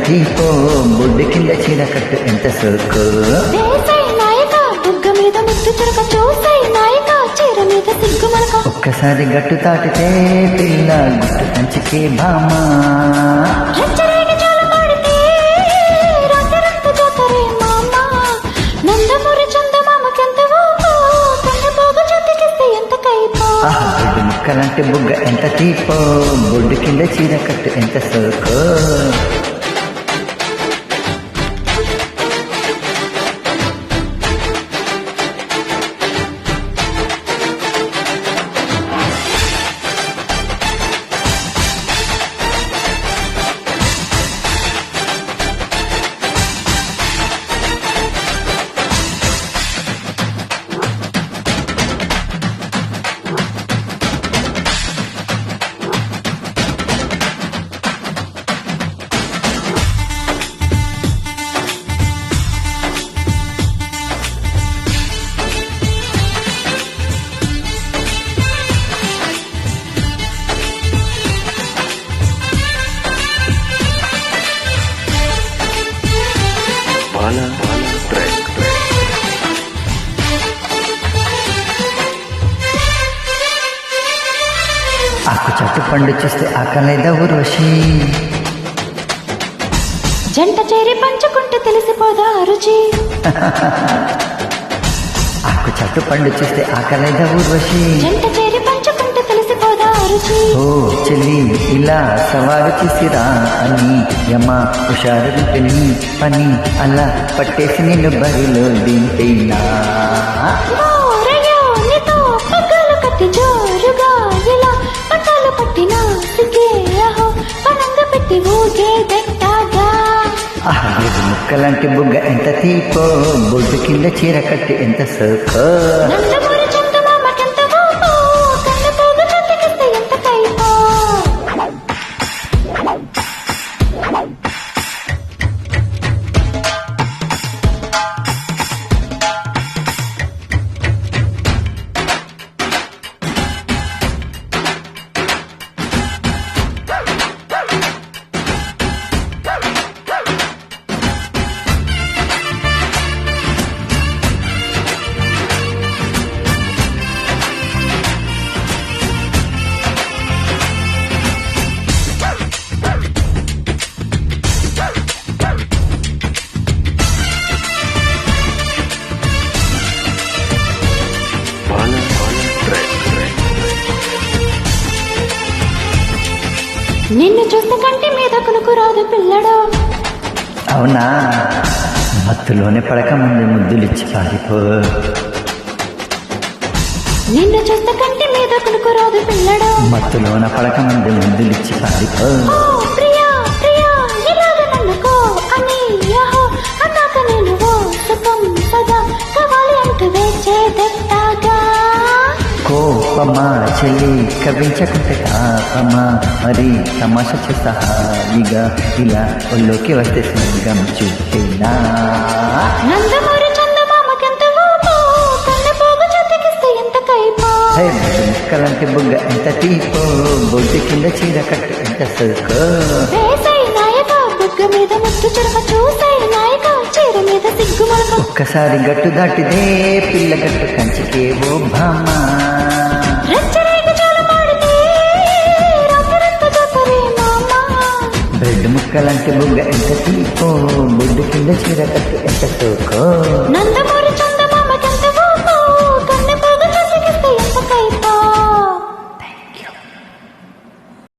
తీపో బొడ్డు కింద చీర కట్టు ఎంత సోకో. వేసై నాయక బుగ్గ మీద ముద్దు చురక చూసై నాయక చీర మీద సిగ్గు మరక. ఒక్కసారి గట్టు తాటితే పిల్ల గుట్టు కంచికే భామా. రచ్చరేగి జోల పాడితే రాత్రంత జాతరే మామ. నందమూరి చందమామకెంత ఊపో కందపోగు జ్యోతికిస్తే ఎంత కైపో. బొడ్డు ముక్కలంటే బుగ్గ ఎంత తీపో బొడ్డు కింద చీర కట్టు ఎంత సోకో. ఆకు చెట్టు పండు చూస్తే ఆకలేదా ఊర్వశి. జంట చేరి పంచుకుంటే తెలిసిపోదా రుచి. ఆకు చెట్టు పండు చూస్తే ఆకలేదా ఊర్వశి. జంట చేరి పంచుకుంటే తెలిసిపోదా రుచి. ఓ చెల్లి ఇలా సవాలు చేసిరా అని యమ హుషారు వింటని పని అలా పట్టేసి నిన్ను బరిలో దింపేనా. మోరయ్యో నీతో పగ్గాలు కట్టి జోరుగా ఇలా పట్టాలు పట్టిన సిగ్గే అహో పనంగా పెట్టి ఊగే దట్టాగా. బొడ్డు ముక్కలాంటి బుగ్గ ఎంత తీపో బొడ్డు కింద చీర కట్టి ఎంత సోకో. నందమూరి చందమామకెంత ఊపో కందపోగు జ్యోతికిస్తే ఎంత కైపో. నిన్ను చూస్తే కంటి మీద కునుకు రాదు పిల్లడో. అవునా మత్తులోనే పడక ముందు ముద్దులిచ్చి పారిపో. నిన్ను చూస్తే కంటి మీద కునుకు రాదు పిల్లడో. మత్తులోన పడక ముందు ముద్దులిచ్చి పారిపో. ఓ ప్రియా ప్రియా ఇలాగ నన్నుకో అని యహో అన్నాక నేను ఓ సుఖం సదా కావాలి అంటూ వేచేదట్టాగా. కోపమా చెల్లి కవించకుంటే తాపమా మరి తమాషా చేస్తా హాయిగా ఇలా ఒళ్ళోకి వస్తే స్వర్గం చూపేనా. నందమూరి చందమామకెంత ఊపో కందపోగు జ్యోతికిస్తే ఎంత కైపో. బొడ్డు ముక్కలంటే బుగ్గ ఎంత తీపో బొడ్డు కింద చీర కట్టు ఎంత సోకో. వేసై నాయక బుగ్గ మీద ముద్దు చురక చూసై నాయక చీర మీద సిగ్గు మరక. ఒక్కసారి గట్టు దాటిదే పిల్ల గట్టు కంచికే ఓ భామా. రచ్చరేగి జోల పాడితే రాత్రంత జాతరే మామ. బ్రెడ్ ముక్కలంటే బుగ్గ ఎంత తీపో బొడ్డు కింద చీర కట్టు ఎంత సోకో. నందమూరి